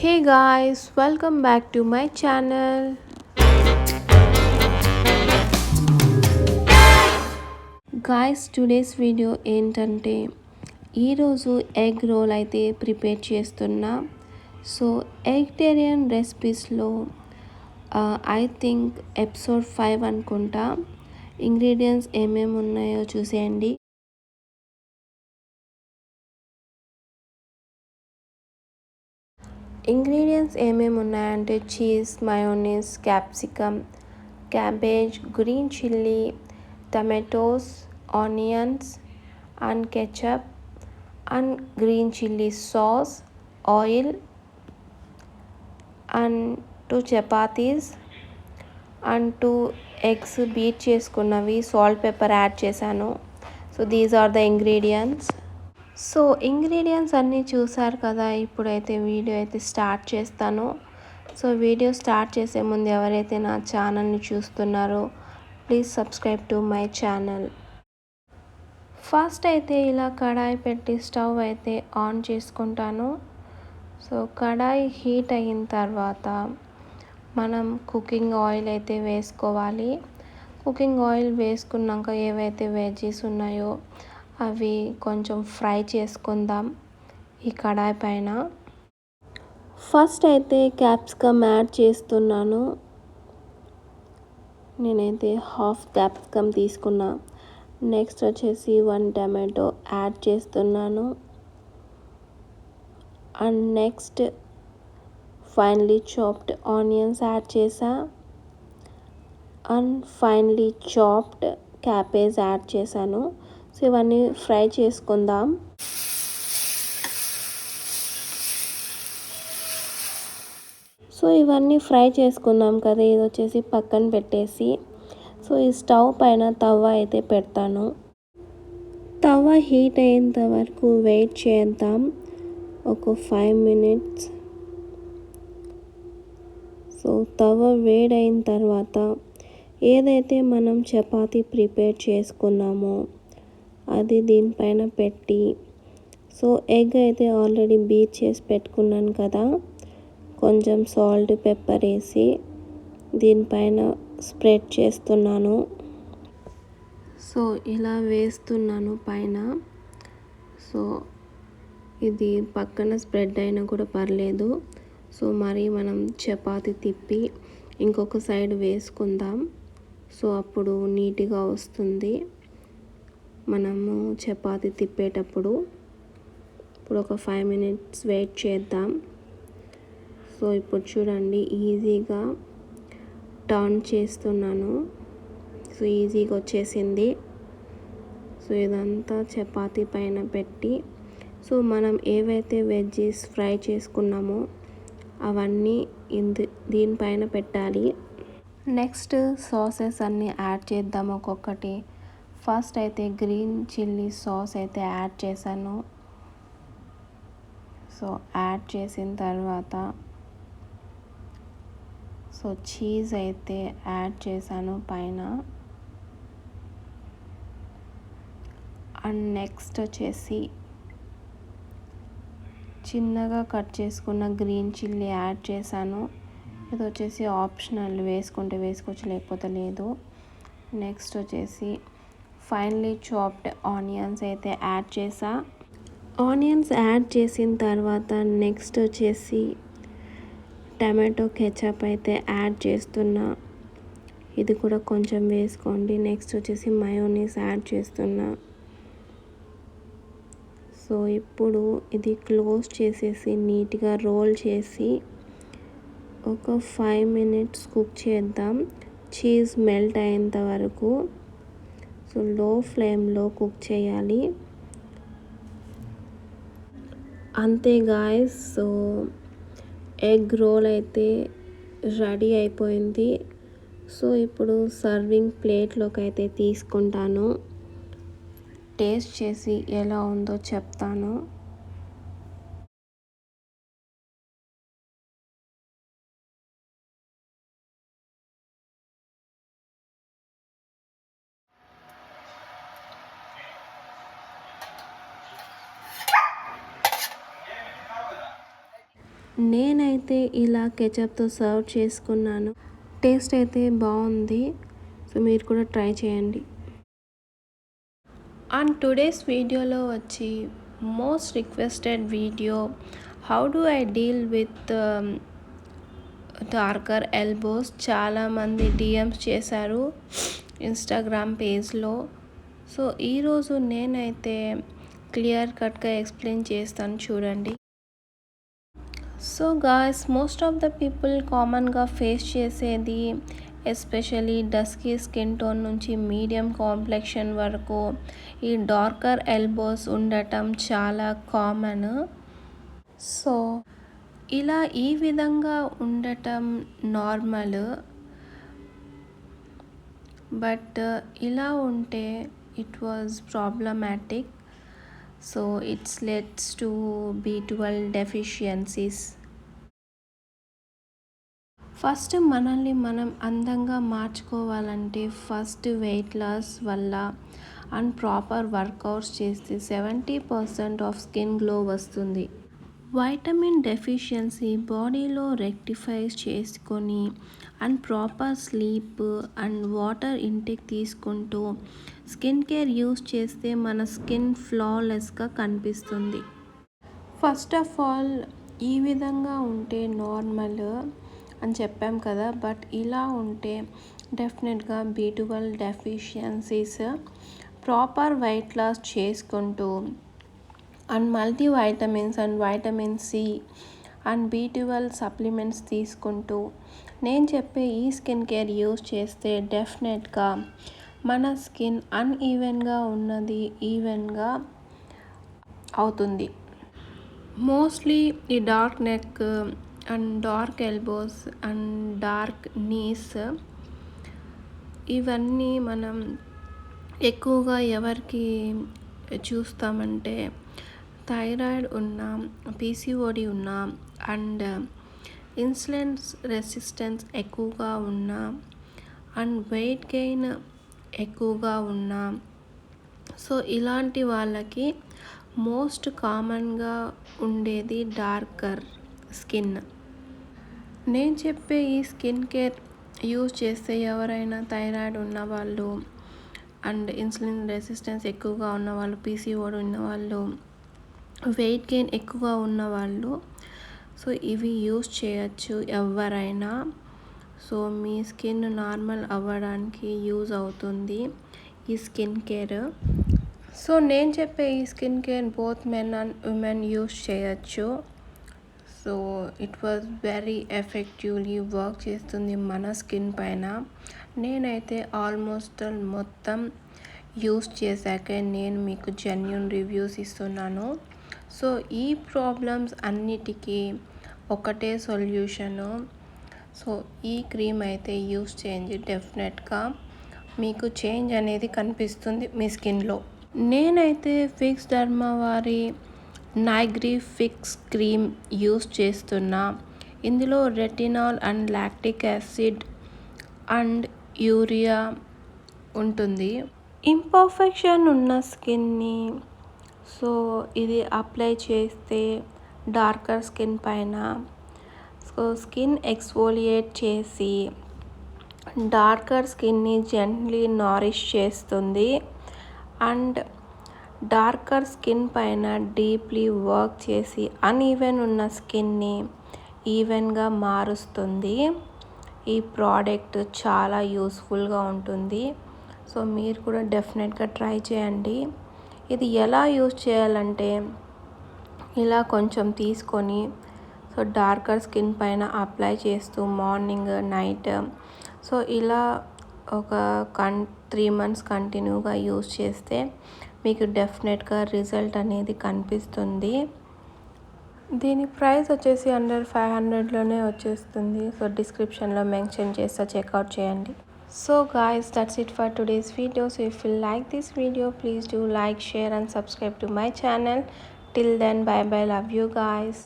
Hey guys, welcome back to my channel. Guys, today's video ఏంటంటే ఈరోజు egg role అయితే prepare చేస్తున్నా. So ఎగ్టేరియన్ రెసిపీస్లో I think episode 5 అనుకుంటా. Ingredients ఏమేమి ఉన్నాయో చూసేయండి. ఇంగ్రీడియంట్స్ ఏమేమి ఉన్నాయంటే cheese, mayonnaise, capsicum, cabbage, green chilli, tomatoes, onions and ketchup and green chilli sauce, oil and 2 chapatis and 2 eggs beat చేసుకున్నవి, salt pepper యాడ్ చేశాను. So these are the ingredients. So ingredients అన్నీ చూసారు కదా. ఇప్పుడైతే video అయితే start చేస్తాను. So video start చేసే ముందు ఎవరైతే నా ఛానల్ని చూస్తున్నారో please subscribe to my channel. First అయితే ఇలా కడాయి పెట్టి స్టవ్ అయితే ఆన్ చేసుకుంటాను. సో కడాయి హీట్ అయిన తర్వాత మనం కుకింగ్ ఆయిల్ అయితే వేసుకోవాలి. కుకింగ్ ఆయిల్ వేసుకున్నాక ఏవైతే వెజ్జీస్ ఉన్నాయో అవి కొంచెం ఫ్రై చేసుకుందాం ఈ కడాయి పైన. ఫస్ట్ అయితే క్యాప్సికమ్ యాడ్ చేస్తున్నాను. నేనైతే హాఫ్ క్యాప్సికమ్ తీసుకున్నా. నెక్స్ట్ వచ్చేసి 1 టమాటో యాడ్ చేస్తున్నాను. And next finally chopped onions add చేసా. And finally chopped cabbage add చేశాను. సో ఇవన్నీ ఫ్రై చేసుకుందాం. సో ఇవన్నీ ఫ్రై చేసుకుందాం కదా. ఇది వచ్చేసి పక్కన పెట్టేసి సో ఈ స్టవ్ పైన తవ్వ అయితే పెడతాను. తవ్వ హీట్ అయ్యేంత వరకు వెయిట్ చేద్దాం, ఒక 5 మినిట్స్. సో తవ్వ వేడైన తర్వాత ఏదైతే మనం చపాతీ ప్రిపేర్ చేసుకున్నామో అది దీనిపైన పెట్టి, సో ఎగ్ అయితే ఆల్రెడీ బీట్ చేసి పెట్టుకున్నాను కదా, కొంచెం సాల్ట్ పెప్పర్ వేసి దీనిపైన స్ప్రెడ్ చేస్తున్నాను. సో ఇలా వేస్తున్నాను పైన. సో ఇది పక్కన స్ప్రెడ్ అయినా కూడా పర్లేదు. సో మరి మనం చపాతీ తిప్పి ఇంకొక సైడ్ వేసుకుందాం. సో అప్పుడు నీట్గా వస్తుంది మనము చపాతీ తిప్పేటప్పుడు. ఇప్పుడు ఒక 5 మినిట్స్ వెయిట్ చేద్దాం. సో ఇప్పుడు చూడండి ఈజీగా టర్న్ చేస్తున్నాను. సో ఈజీగా వచ్చేసింది. సో ఇదంతా చపాతీ పైన పెట్టి సో మనం ఏవైతే వెజ్జీస్ ఫ్రై చేసుకున్నామో అవన్నీ దీనిపైన పెట్టాలి. నెక్స్ట్ సాసెస్ అన్నీ యాడ్ చేద్దాం ఒక్కొక్కటి. ఫస్ట్ అయితే గ్రీన్ చిల్లీ సాస్ అయితే యాడ్ చేశాను. సో యాడ్ చేసిన తర్వాత సో చీజ్ అయితే యాడ్ చేశాను పైన. అండ్ నెక్స్ట్ వచ్చేసి చిన్నగా కట్ చేసుకున్న గ్రీన్ చిల్లీ యాడ్ చేశాను. ఇది వచ్చేసి ఆప్షనల్, వేసుకుంటే వేసుకోవచ్చు లేకపోతే లేదు. నెక్స్ట్ వచ్చేసి ఫైనలీ చాప్డ్ ఆనియన్స్ అయితే యాడ్ చేసా. ఆనియన్స్ యాడ్ చేసిన తర్వాత నెక్స్ట్ వచ్చేసి టమాటో కెచప్ అయితే యాడ్ చేస్తున్నా. ఇది కూడా కొంచెం వేసుకోండి. నెక్స్ట్ వచ్చేసి మయోనీస్ యాడ్ చేస్తున్నా. సో ఇప్పుడు ఇది క్లోజ్ చేసేసి నీట్గా రోల్ చేసి ఒక 5 మినిట్స్ కుక్ చేద్దాం, చీజ్ మెల్ట్ అయ్యేంత వరకు. సో లో ఫ్లేమ్లో కుక్ చేయాలి. అంతే గాయ్స్. సో ఎగ్ రోల్ అయితే రెడీ అయిపోయింది. సో ఇప్పుడు సర్వింగ్ ప్లేట్లోకి అయితే తీసుకుంటాను. టేస్ట్ చేసి ఎలా ఉందో చెప్తాను. నేనైతే ఇలా కెచప్తో సర్వ్ చేసుకున్నాను. టేస్ట్ అయితే బాగుంది. సో మీరు కూడా ట్రై చేయండి. అండ్ టుడేస్ వీడియోలో వచ్చి most requested video, how do I deal with darker elbows. చాలామంది డిఎమ్స్ చేశారు ఇన్స్టాగ్రామ్ పేజ్లో. సో ఈరోజు నేనైతే క్లియర్ కట్గా ఎక్స్ప్లెయిన్ చేస్తాను, చూడండి. So guys, most of the people కామన్గా ఫేస్ చేసేది, ఎస్పెషలీ డస్కీ స్కిన్ టోన్ నుంచి మీడియం కాంప్లెక్షన్ వరకు ఈ డార్కర్ ఎల్బోస్ ఉండటం చాలా కామన్. సో ఇలా ఈ విధంగా ఉండటం నార్మల్, బట్ ఇలా ఉంటే it was problematic. So it's let's to B12 deficiencies. First మనల్ని మనం అందంగా మార్చుకోవాలంటే ఫస్ట్ వెయిట్ లాస్ వల్ల అండ్ ప్రాపర్ వర్కౌట్స్ చేస్తే 70% ఆఫ్ స్కిన్ గ్లో వస్తుంది. వైటమిన్ డెఫిషియన్సీ బాడీలో రెక్టిఫై చేసుకొని and proper sleep and water intake తీసుకుంటూ స్కిన్ కేర్ యూస్ చేస్తే మన స్కిన్ ఫ్లాలెస్గా కనిపిస్తుంది. ఫస్ట్ ఆఫ్ ఆల్ ఈ విధంగా ఉంటే నార్మల్ అని చెప్పాం కదా, బట్ ఇలా ఉంటే డెఫినెట్గా B12 deficiencies. Proper weight loss చేసుకుంటూ and multi vitamins and vitamin C and B12 supplements తీసుకుంటూ నేను చెప్పే ఈ స్కిన్ కేర్ యూస్ చేస్తే డెఫినెట్గా మన స్కిన్ అన్ఈవెన్గా ఉన్నది ఈవెన్గా అవుతుంది. మోస్ట్లీ ఈ dark neck and dark elbows and dark knees, ఇవన్నీ మనం ఎక్కువగా ఎవరికి చూస్తామంటే థైరాయిడ్ ఉన్న, PCOD ఉన్న అండ్ ఇన్సులిన్ రెసిస్టెన్స్ ఎక్కువగా ఉన్న అండ్ వెయిట్ గెయిన్ ఎక్కువగా ఉన్న. సో ఇలాంటి వాళ్ళకి మోస్ట్ కామన్గా ఉండేది డార్కర్ స్కిన్. నేను చెప్పే ఈ స్కిన్ కేర్ యూజ్ చేస్తే ఎవరైనా థైరాయిడ్ ఉన్నవాళ్ళు అండ్ ఇన్సులిన్ రెసిస్టెన్స్ ఎక్కువగా ఉన్నవాళ్ళు, PCOD ఉన్నవాళ్ళు, వెయిట్ గెయిన్ ఎక్కువగా ఉన్నవాళ్ళు, సో ఇవి యూజ్ చేయొచ్చు ఎవరైనా. సో మీ స్కిన్ నార్మల్ అవ్వడానికి యూజ్ అవుతుంది ఈ స్కిన్ కేర్. సో నేను చెప్పే ఈ skin care both men and women use చేయొచ్చు. So it was very effectively work చేస్తుంది మన స్కిన్ పైన. నేనైతే ఆల్మోస్ట్ మొత్తం యూస్ చేశాకే నేను మీకు జెన్యూన్ రివ్యూస్ ఇస్తున్నాను. సో ఈ ప్రాబ్లమ్స్ అన్నిటికీ ఒకటే సొల్యూషను. సో ఈ క్రీమ్ అయితే యూస్ చేయండి, డెఫినెట్గా మీకు చేంజ్ అనేది కనిపిస్తుంది మీ స్కిన్లో. నేనైతే ఫిక్స్ డర్మా వారి నైగ్రీ ఫిక్స్ క్రీమ్ యూస్ చేస్తున్నా. ఇందులో retinol and lactic acid and urea ఉంటుంది. ఇంపర్ఫెక్షన్ ఉన్న స్కిన్ని సో ఇది అప్లై చేస్తే డార్కర్ స్కిన్ పైన సో స్కిన్ ఎక్స్ఫోలియేట్ చేసి డార్కర్ స్కిన్ని జెంట్లీ నారిష్ చేస్తుంది అండ్ డార్కర్ స్కిన్ పైన డీప్లీ వర్క్ చేసి అన్ఈవెన్ ఉన్న స్కిన్ని ఈవెన్గా మారుస్తుంది. ఈ ప్రోడక్ట్ చాలా యూస్ఫుల్గా ఉంటుంది. సో మీరు కూడా డెఫినెట్గా ట్రై చేయండి. ఇది ఎలా యూజ్ చేయాలంటే ఇలా కొంచెం తీసుకొని సో డార్కర్ స్కిన్ పైన అప్లై చేస్తూ మార్నింగ్ నైట్ సో ఇలా ఒక 3 months కంటిన్యూగా యూజ్ చేస్తే మీకు డెఫినెట్గా రిజల్ట్ అనేది కనిపిస్తుంది. దీని ప్రైస్ వచ్చేసి అండర్ 500లోనే వచ్చేస్తుంది. సో డిస్క్రిప్షన్లో మెన్షన్ చేస్తా, చెక్అవుట్ చేయండి. So guys, that's it for today's video. So if you like this video, please do like, share and subscribe to my channel. Till then, bye bye, love you guys.